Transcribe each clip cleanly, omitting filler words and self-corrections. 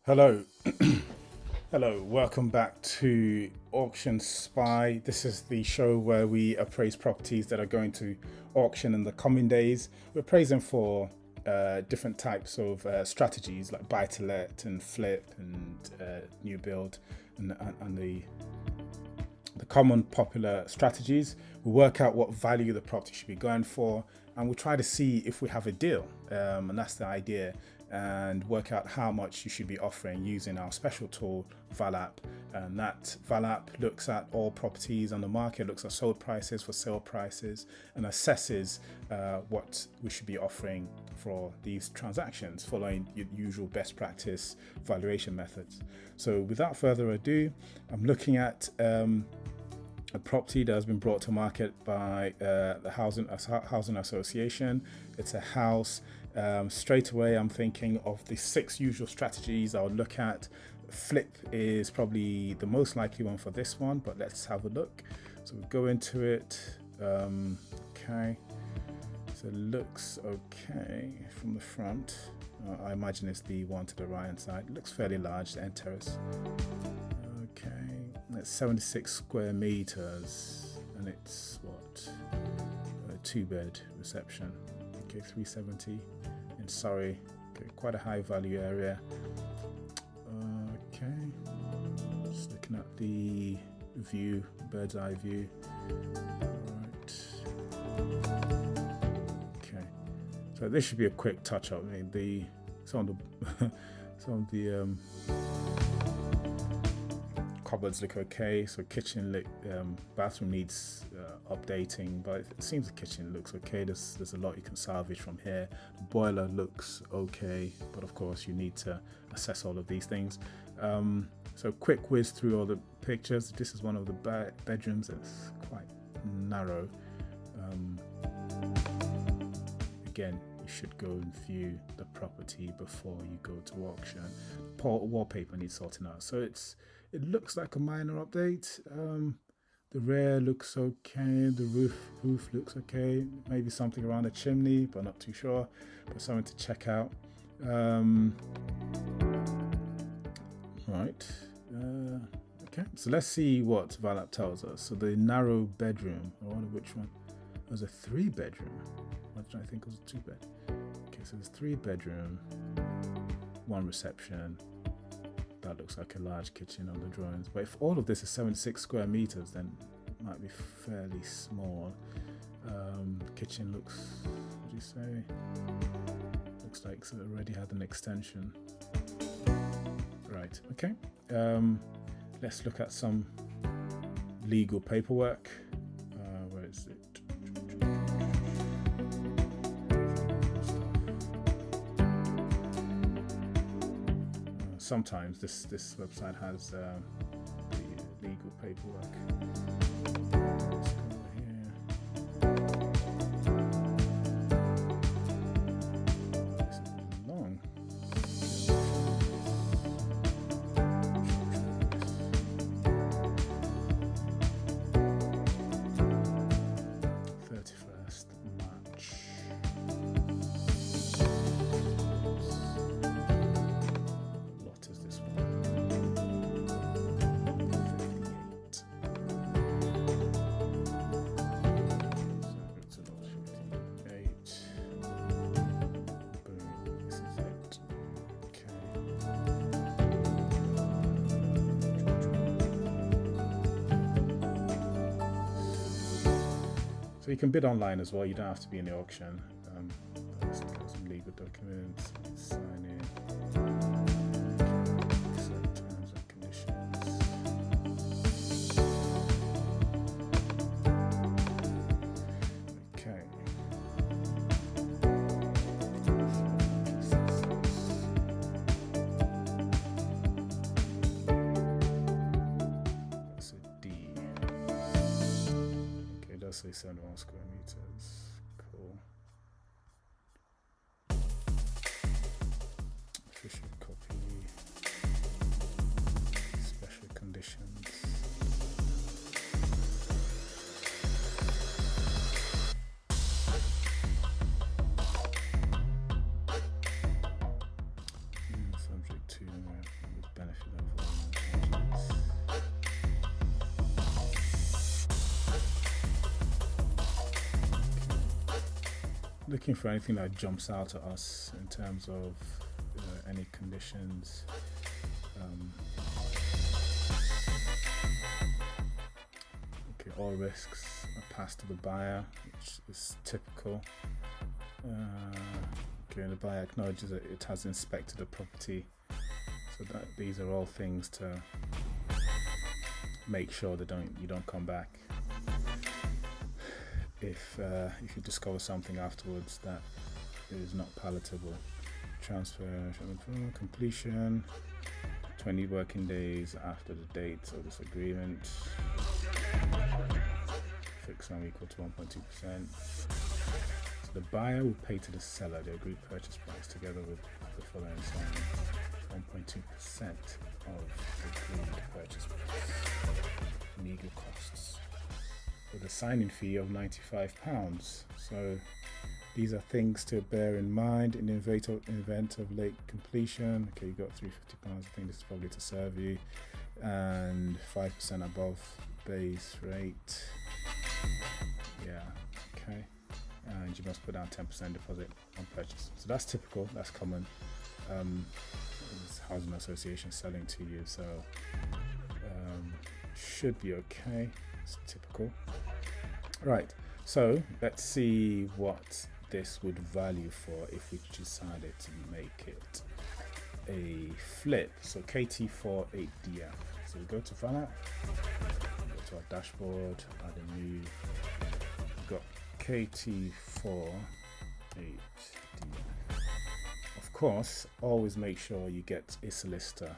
Hello, hello, welcome back to Auction Spy. This is the show where we appraise properties that are going to auction in the coming days. We're appraising for different types of strategies like buy to let and flip and new build and the common popular strategies. We work out what value the property should be going for, and we try to see if we have a deal, and that's the idea, and work out how much you should be offering using our special tool ValApp. And that ValApp looks at all properties on the market, looks at sold prices for sale prices, and assesses what we should be offering for these transactions following your usual best practice valuation methods. So without further ado, I'm looking at a property that has been brought to market by the Housing Association. It's a house. Straight away, I'm thinking of the 6 usual strategies I would look at. Flip is probably the most likely one for this one, but let's have a look. So we go into it. Okay. So it looks okay from the front. I imagine it's the one to the right hand side. It looks fairly large, the end terrace. Okay. It's 76 square meters, and it's what, a 2-bed reception. Okay, 370 in Surrey. Okay, quite a high value area. Okay, just looking at the view, bird's eye view. Right. Okay, so this should be a quick touch up. I mean, some of the cupboards look okay. So kitchen, bathroom needs updating, but it seems the kitchen looks okay. There's a lot you can salvage from here. The boiler looks okay, but of course you need to assess all of these things. So quick whiz through all the pictures. This is one of the bedrooms. It's quite narrow. Again, you should go and view the property before you go to auction. Wallpaper needs sorting out. So it looks like a minor update. The rear looks okay. The roof looks okay. Maybe something around the chimney, but not too sure. But something to check out. Right. Okay. So let's see what ValApp tells us. So the narrow bedroom. I wonder which one. It was a 3-bedroom. What did I think it was a 2-bed? Okay. So there's 3-bedroom, 1 reception. That looks like a large kitchen on the drawings, but if all of this is 76 square meters, then it might be fairly small. Kitchen looks, what do you say? Looks like it already had an extension. Right, okay. Let's look at some legal paperwork. Where is it? Sometimes this website has the legal paperwork. Let's go here. This is long. 31st March. So you can bid online as well. You don't have to be in the auction. Let's look at some legal documents. Sign in. Accept terms and conditions. Okay. That's a D. Okay, it does say 71 square meters. Cool. Official copy. Special conditions. Subject to looking for anything that jumps out at us in terms of any conditions. Okay, all risks are passed to the buyer, which is typical. Okay, the buyer acknowledges that it has inspected the property, so that these are all things to make sure that you don't come back if you discover something afterwards that is not palatable. Transfer completion 20 working days after the date of this agreement. Fixed sum equal to 1.2%. So the buyer will pay to the seller the agreed purchase price together with the following sum: 1.2% of the agreed purchase price. Legal costs with a signing fee of £95. So these are things to bear in mind in the event of late completion. Okay, you got £350. I think this is probably to serve you, and 5% above base rate. Yeah, okay. And you must put down 10% deposit on purchase. So that's typical. That's common. It's housing association selling to you, so should be okay. It's typical. Right. So let's see what this would value for if we decided to make it a flip. So KT4 8DF. So we go to Vanna, go to our dashboard, add a new. We've got KT4 8DF. Of course, always make sure you get a solicitor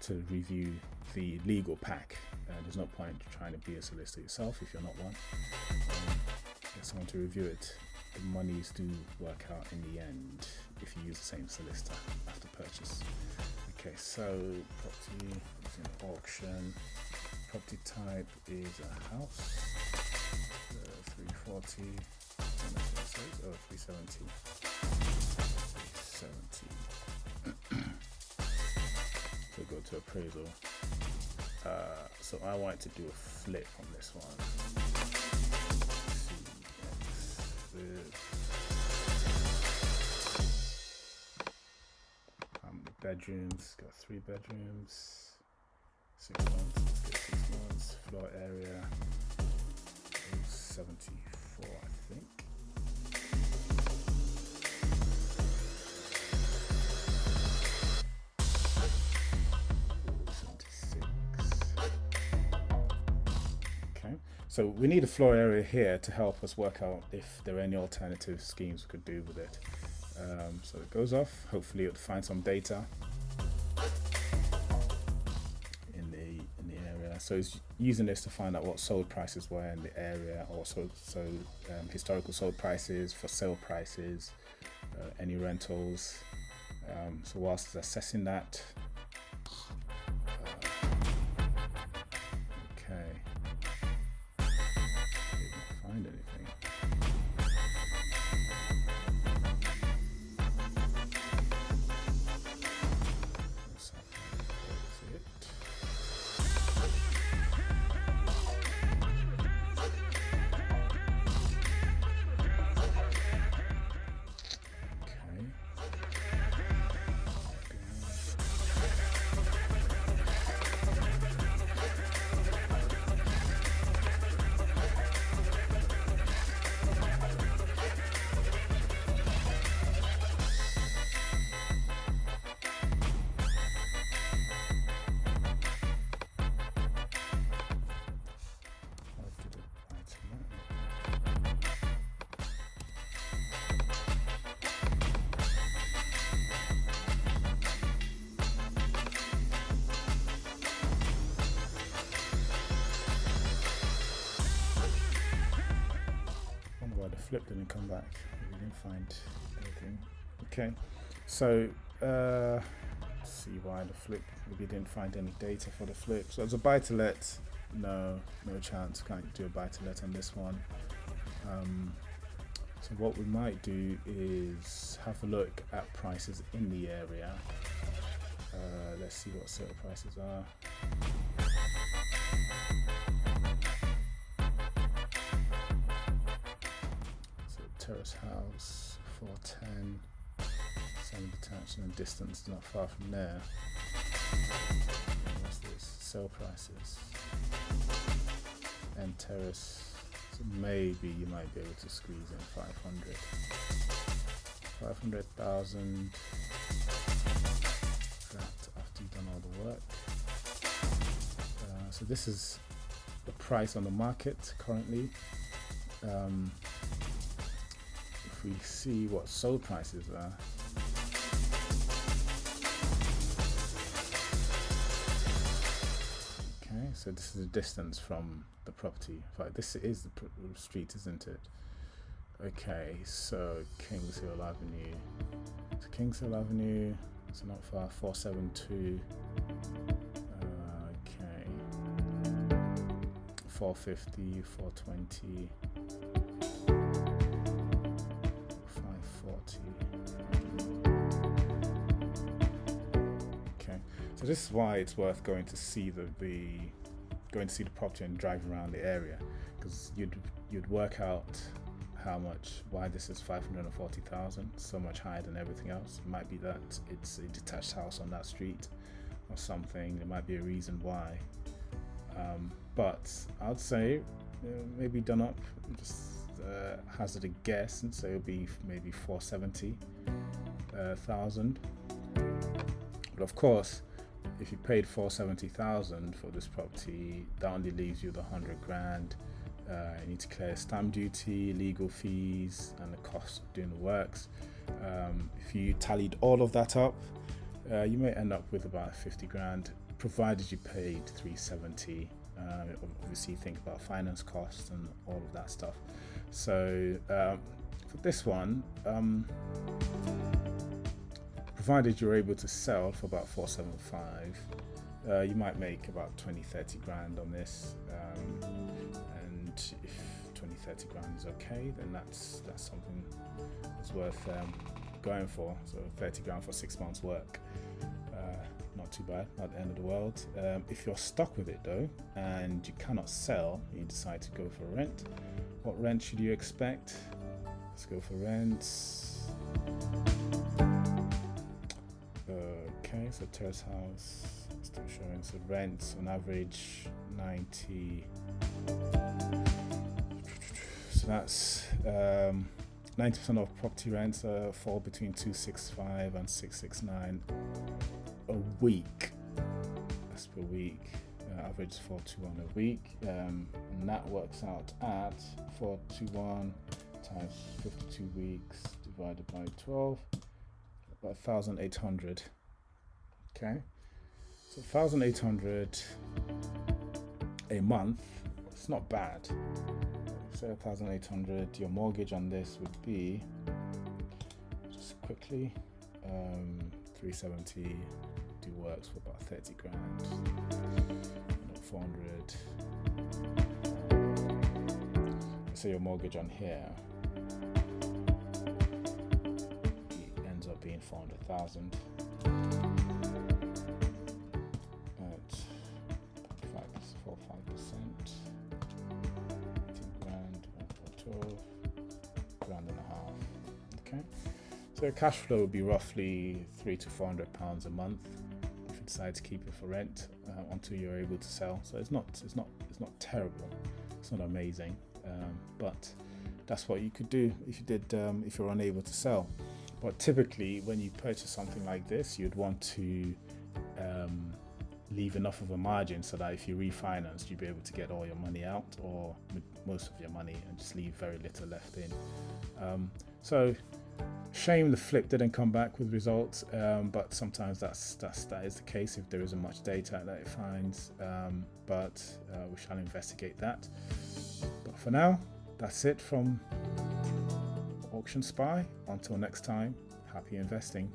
to review the legal pack. There's no point trying to be a solicitor yourself if you're not one. Get someone to review it. The monies do work out in the end if you use the same solicitor after purchase. Okay, so property is an auction. Property type is a house. 340. 370. 370. So go to appraisal. So I want to do a flip on this one. How many bedrooms? Got 3 bedrooms. 6 months. Let's get 6 months. Floor area is 74, I think. So we need a floor area here to help us work out if there are any alternative schemes we could do with it. So it goes off. Hopefully it'll find some data in the area. So it's using this to find out what sold prices were in the area, also historical sold prices, for sale prices, any rentals. So whilst it's assessing that, okay. Find anything. Flip didn't come back. We didn't find anything. Okay, so let's see why the flip. Maybe didn't find any data for the flip. So as a buy to let, no chance. Can't do a buy to let on this one. So what we might do is have a look at prices in the area. Let's see what sale prices are. Terrace terrace house, 410, semi-detached, and distance not far from there. What's this? Sale prices. And terrace, so maybe you might be able to squeeze in 500. 500,000. That after you've done all the work. So this is the price on the market currently. If we see what sold prices are, okay, so this is the distance from the property. In fact, this is the street, isn't it? Okay, so Kingshill Avenue. So Kingshill Avenue, so not far, 472. Okay, 450, 420. 540. Okay, so this is why it's worth going to see the property and drive around the area, because you'd work out why this is 540,000, so much higher than everything else. It might be that it's a detached house on that street or something. There might be a reason why. But I'd say maybe done up, just hazard a guess and say it'll be maybe 470,000. But of course, if you paid 470,000 for this property, that only leaves you the 100 grand. You need to clear stamp duty, legal fees, and the cost of doing the works. If you tallied all of that up, you may end up with about 50 grand, provided you paid 370. Obviously, think about finance costs and all of that stuff. So for this one, provided you're able to sell for about 475, you might make about 20-30 grand on this. And if 20-30 grand is okay, then that's something that's worth going for. So 30 grand for 6 months work, not too bad, not the end of the world. If you're stuck with it though and you cannot sell, you decide to go for rent. What rent should you expect? Let's go for rent. Okay, so terrace house still showing, so rent on average 90. So that's 90% of property rents fall between 265 and 669 a week. That's per week. Average 421 a week, and that works out at 421 times 52 weeks divided by 12, about 1,800. Okay, so 1,800 a month. It's not bad. Say 1,800. Your mortgage on this would be, just quickly, 370. Do works for about 30 grand. 400. Let's say your mortgage on here ends up being 400,000. At 5%, 18 grand, 12 grand and a half. Okay, so your cash flow would be roughly £300 to £400 a month if you decide to keep it for rent until you're able to sell. So it's not terrible, it's not amazing, but that's what you could do if you did if you're unable to sell. But typically when you purchase something like this, you'd want to leave enough of a margin so that if you refinance, you'd be able to get all your money out, or most of your money, and just leave very little left in. So shame the flip didn't come back with results, but sometimes that is the case if there isn't much data that it finds, but we shall investigate that. But for now, that's it from Auction Spy. Until next time, happy investing.